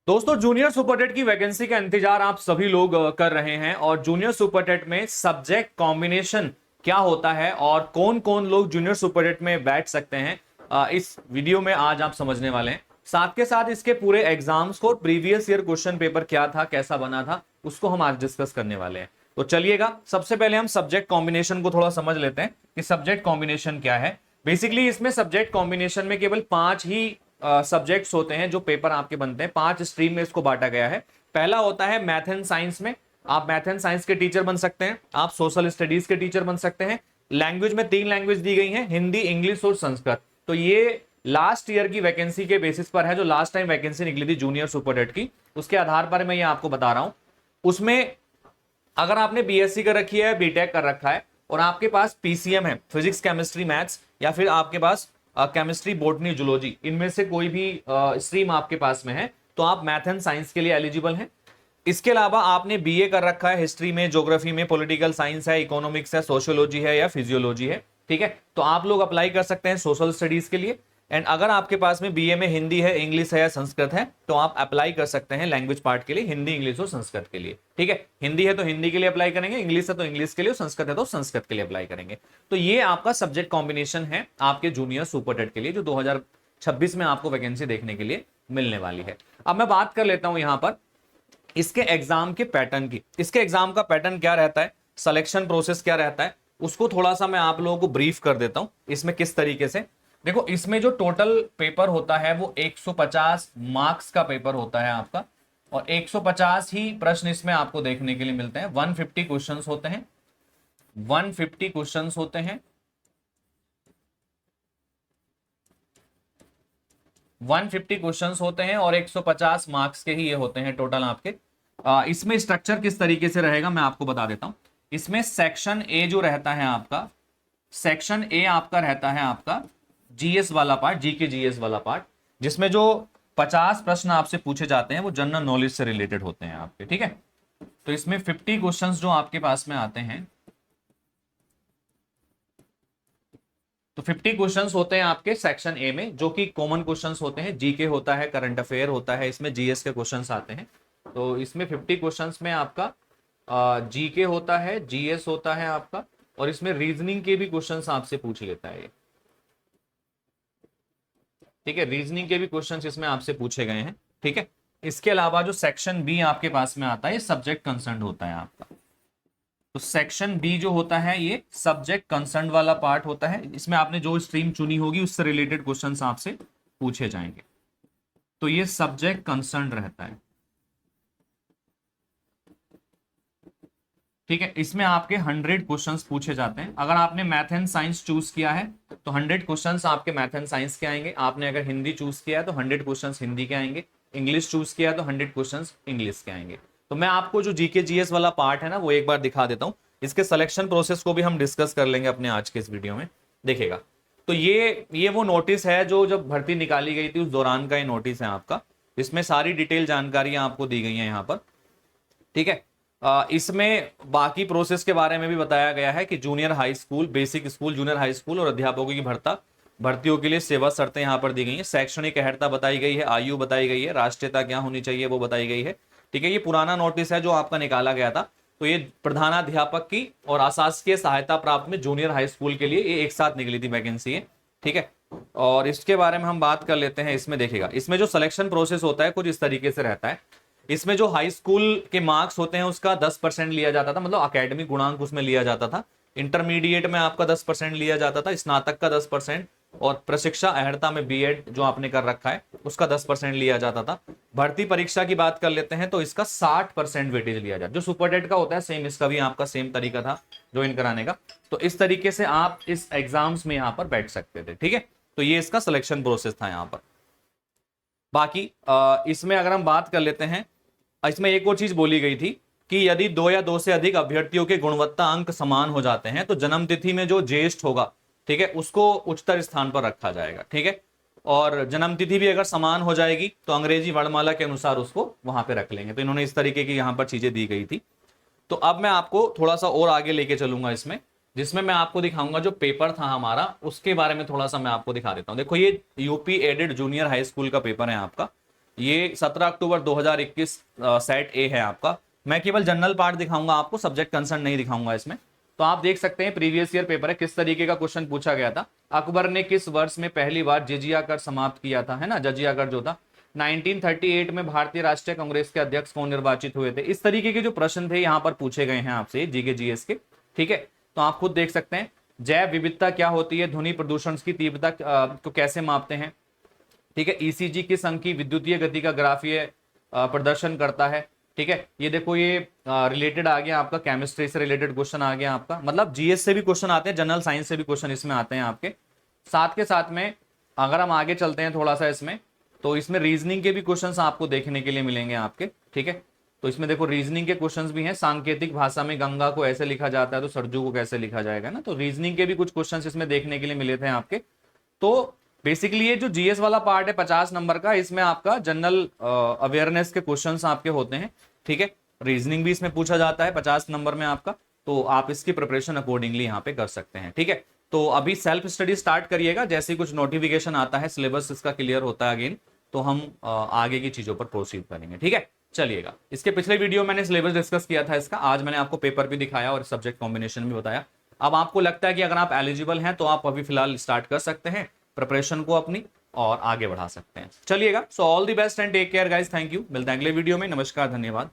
दोस्तों, junior super TET की vacancy का इंतजार आप सभी लोग कर रहे हैं और जूनियर सुपर टेट में सब्जेक्ट कॉम्बिनेशन क्या होता है और कौन कौन लोग जूनियर सुपर टेट में बैठ सकते हैं, इस वीडियो में आज आप समझने वाले हैं। साथ के साथ इसके पूरे एग्जाम्स को, प्रीवियस ईयर क्वेश्चन पेपर क्या था, कैसा बना था, उसको हम आज डिस्कस करने वाले हैं। तो चलिएगा, सबसे पहले हम सब्जेक्ट कॉम्बिनेशन को थोड़ा समझ लेते हैं कि सब्जेक्ट कॉम्बिनेशन क्या है। बेसिकली इसमें सब्जेक्ट कॉम्बिनेशन में केवल 5 ही सब्जेक्ट्स होते हैं जो पेपर आपके बनते हैं। 5 स्ट्रीम में इसको बांटा गया है। पहला होता है मैथ एंड साइंस में, आप मैथ एंड साइंस के टीचर बन सकते हैं, आप सोशल स्टडीज के टीचर बन सकते हैं। लैंग्वेज में 3 लैंग्वेज दी गई हैं, हिंदी, इंग्लिश और संस्कृत। तो ये लास्ट ईयर की वैकेंसी के बेसिस पर है, जो लास्ट टाइम वैकेंसी निकली थी जूनियर सुपर टेट की, उसके आधार पर मैं ये आपको बता रहा हूं। उसमें अगर आपने बीएससी कर रखी है, बीटेक कर रखा है और आपके पास पीसीएम है, फिजिक्स केमिस्ट्री मैथ्स, या फिर आपके पास केमिस्ट्री बॉटनी जूलॉजी, इनमें से कोई भी स्ट्रीम आपके पास में है, तो आप मैथ एंड साइंस के लिए एलिजिबल हैं। इसके अलावा आपने बीए कर रखा है हिस्ट्री में, ज्योग्राफी में, पॉलिटिकल साइंस है, इकोनॉमिक्स है, सोशियोलॉजी है या फिजियोलॉजी है, ठीक है, तो आप लोग अप्लाई कर सकते हैं सोशल स्टडीज के लिए। एंड अगर आपके पास में बीए में हिंदी है, इंग्लिश है या संस्कृत है, तो आप अप्लाई कर सकते हैं लैंग्वेज पार्ट के लिए, हिंदी, इंग्लिश और संस्कृत के लिए, ठीक है। हिंदी है तो हिंदी के लिए अप्लाई करेंगे, इंग्लिश है तो इंग्लिश के लिए, संस्कृत है तो संस्कृत के लिए अप्लाई करेंगे। तो ये आपका सब्जेक्ट कॉम्बिनेशन है आपके जूनियर सुपर टेट के लिए, जो 2026 में आपको वैकेंसी देखने के लिए मिलने वाली है। अब मैं बात कर लेता हूं यहां पर इसके एग्जाम के पैटर्न की। इसके एग्जाम का पैटर्न क्या रहता है, सिलेक्शन प्रोसेस क्या रहता है, उसको थोड़ा सा मैं आप लोगों को ब्रीफ कर देता हूं। इसमें किस तरीके से, देखो, इसमें जो टोटल पेपर होता है वो 150 मार्क्स का पेपर होता है आपका, और 150 ही प्रश्न इसमें आपको देखने के लिए मिलते हैं। 150 क्वेश्चंस होते हैं, 150 क्वेश्चंस होते हैं, 150 क्वेश्चंस होते हैं और 150 मार्क्स के ही ये होते हैं टोटल आपके। इसमें स्ट्रक्चर किस तरीके से रहेगा मैं आपको बता देता हूं। इसमें सेक्शन ए जो रहता है आपका, सेक्शन ए आपका रहता है आपका जीएस वाला पार्ट, जीके जीएस वाला पार्ट, जिसमें जो 50 प्रश्न आपसे पूछे जाते हैं वो जनरल नॉलेज से रिलेटेड होते हैं आपके, ठीक है। तो इसमें 50 क्वेश्चंस जो आपके पास में आते हैं, तो 50 क्वेश्चंस होते हैं आपके सेक्शन ए में, जो कि कॉमन क्वेश्चंस होते हैं। जीके होता है, करंट अफेयर होता है, इसमें जीएस के क्वेश्चंस आते हैं। तो इसमें 50 क्वेश्चंस में आपका जीके होता है, जीएस होता है आपका, और इसमें रीजनिंग के भी क्वेश्चंस आपसे पूछ लेता है, ठीक है। रीजनिंग के भी क्वेश्चंस इसमें आपसे पूछे गए हैं, ठीक है। इसके अलावा जो सेक्शन बी आपके पास में आता है, ये सब्जेक्ट कंसर्न होता है आपका। तो सेक्शन बी जो होता है ये सब्जेक्ट कंसर्न वाला पार्ट होता है। इसमें आपने जो स्ट्रीम चुनी होगी उससे रिलेटेड क्वेश्चंस आपसे पूछे जाएंगे। तो ये सब्जेक्ट कंसर्न रहता है, ठीक है। इसमें आपके 100 क्वेश्चंस पूछे जाते हैं। अगर आपने मैथ एंड साइंस चूज किया है तो 100 क्वेश्चंस आपके मैथ एंड साइंस के आएंगे। आपने अगर हिंदी चूज किया है तो 100 क्वेश्चंस हिंदी के आएंगे। इंग्लिश चूज किया है तो 100 क्वेश्चंस इंग्लिश के आएंगे। तो मैं आपको जो जीके जीएस वाला पार्ट है ना, वो एक बार दिखा देता हूँ। इसके सिलेक्शन प्रोसेस को भी हम डिस्कस कर लेंगे अपने आज के इस वीडियो में, देखिएगा। तो ये वो नोटिस है जो जब भर्ती निकाली गई थी उस दौरान का ये नोटिस है आपका। इसमें सारी डिटेल जानकारियां आपको दी गई हैं यहाँ पर, ठीक है। इसमें बाकी प्रोसेस के बारे में भी बताया गया है कि junior high school, basic school, junior high school और अध्यापकों की भर्तियों के लिए सेवा शर्तें यहाँ पर दी गई हैं। शैक्षणिक अर्हता बताई गई है, आयु बताई गई है, राष्ट्रीयता क्या होनी चाहिए वो बताई गई है, ठीक है। ये पुराना नोटिस है जो आपका निकाला गया था। तो ये प्रधानाध्यापक की और अशासकीय सहायता प्राप्त में जूनियर हाई स्कूल के लिए ये एक साथ निकली थी वैकेंसी है, ठीक है। और इसके बारे में हम बात कर लेते हैं। इसमें देखिएगा, इसमें जो सिलेक्शन प्रोसेस होता है कुछ इस तरीके से रहता है। इसमें जो हाई स्कूल के मार्क्स होते हैं उसका 10% लिया जाता था, मतलब अकेडमिक गुणांक उसमें लिया जाता था। इंटरमीडिएट में आपका 10% लिया जाता था, स्नातक का 10%, और प्रशिक्षा अर्हता में बीएड जो आपने कर रखा है उसका 10% लिया जाता था। भर्ती परीक्षा की बात कर लेते हैं तो इसका 60% वेटेज लिया जाता है। जो सुपर टेट का होता है सेम, इसका भी आपका सेम तरीका था ज्वाइन कराने का। तो इस तरीके से आप इस एग्जाम्स में यहाँ पर बैठ सकते थे, ठीक है। तो ये इसका सिलेक्शन प्रोसेस था यहाँ पर। बाकी इसमें अगर हम बात कर लेते हैं, इसमें एक और चीज बोली गई थी कि यदि 2 या 2 से अधिक अभ्यर्थियों के गुणवत्ता अंक समान हो जाते हैं तो जन्म तिथि में जो ज्येष्ठ होगा, ठीक है, उसको उच्चतर स्थान पर रखा जाएगा, ठीक है। और जन्म तिथि भी अगर समान हो जाएगी तो अंग्रेजी वर्णमाला के अनुसार उसको वहां पे रख लेंगे। तो इन्होंने इस तरीके की यहां पर चीजें दी गई थी। तो अब मैं आपको थोड़ा सा और आगे लेके चलूंगा इसमें, जिसमें मैं आपको दिखाऊंगा जो पेपर था हमारा उसके बारे में थोड़ा सा मैं आपको दिखा देता हूं। देखो, ये UP aided junior high school का पेपर है आपका। ये 17 अक्टूबर 2021 सेट ए है आपका। मैं केवल जनरल पार्ट दिखाऊंगा आपको, सब्जेक्ट कंसर्न नहीं दिखाऊंगा इसमें। तो आप देख सकते हैं प्रीवियस ईयर पेपर है, किस तरीके का क्वेश्चन पूछा गया था। अकबर ने किस वर्ष में पहली बार जजिया कर समाप्त किया था, है ना, जजिया कर जो था। 1938 में भारतीय राष्ट्रीय कांग्रेस के अध्यक्ष कौन निर्वाचित हुए थे। इस तरीके के जो प्रश्न थे यहाँ पर पूछे गए हैं आपसे जीके जीएस के, ठीक है। तो आप खुद देख सकते हैं। जैव विविधता क्या होती है, ध्वनि प्रदूषण की तीव्रता को कैसे मापते हैं, ठीक है। ईसीजी किस अंक की विद्युतीय गति का ग्राफीय प्रदर्शन करता है, ठीक है। ये देखो, ये रिलेटेड आ गया आपका, केमिस्ट्री से रिलेटेड क्वेश्चन आ गया आपका, मतलब जीएस से भी क्वेश्चन आते हैं, जनरल साइंस से भी क्वेश्चन इसमें आते हैं आपके। साथ के साथ में अगर हम आगे चलते हैं थोड़ा सा इसमें, तो इसमें रीजनिंग के भी क्वेश्चंस आपको देखने के लिए मिलेंगे आपके, ठीक है। तो इसमें देखो रीजनिंग के क्वेश्चंस भी हैं। सांकेतिक भाषा में गंगा को ऐसे लिखा जाता है तो सरजू को कैसे लिखा जाएगा ना, तो रीजनिंग के भी कुछ क्वेश्चंस इसमें देखने के लिए मिले थे आपके। तो बेसिकली ये जो जीएस वाला पार्ट है 50 नंबर का, इसमें आपका जनरल अवेयरनेस के क्वेश्चंस आपके होते हैं, ठीक है। रीजनिंग भी इसमें पूछा जाता है 50 नंबर में आपका, तो आप इसकी प्रिपरेशन अकॉर्डिंगली यहाँ पे कर सकते हैं, ठीक है। तो अभी सेल्फ स्टडी स्टार्ट करिएगा, जैसे ही कुछ नोटिफिकेशन आता है, सिलेबस इसका क्लियर होता है अगेन, तो हम आगे की चीजों पर प्रोसीड करेंगे, ठीक है। चलिएगा, इसके पिछले वीडियो मैंने सिलेबस डिस्कस किया था इसका, आज मैंने आपको पेपर भी दिखाया और सब्जेक्ट कॉम्बिनेशन भी बताया। अब आपको लगता है कि अगर आप एलिजिबल हैं तो आप अभी फिलहाल स्टार्ट कर सकते हैं प्रिपरेशन को अपनी और आगे बढ़ा सकते हैं। चलिएगा, so all the best and take care guys, thank you. मिलते हैं अगले वीडियो में, नमस्कार, धन्यवाद।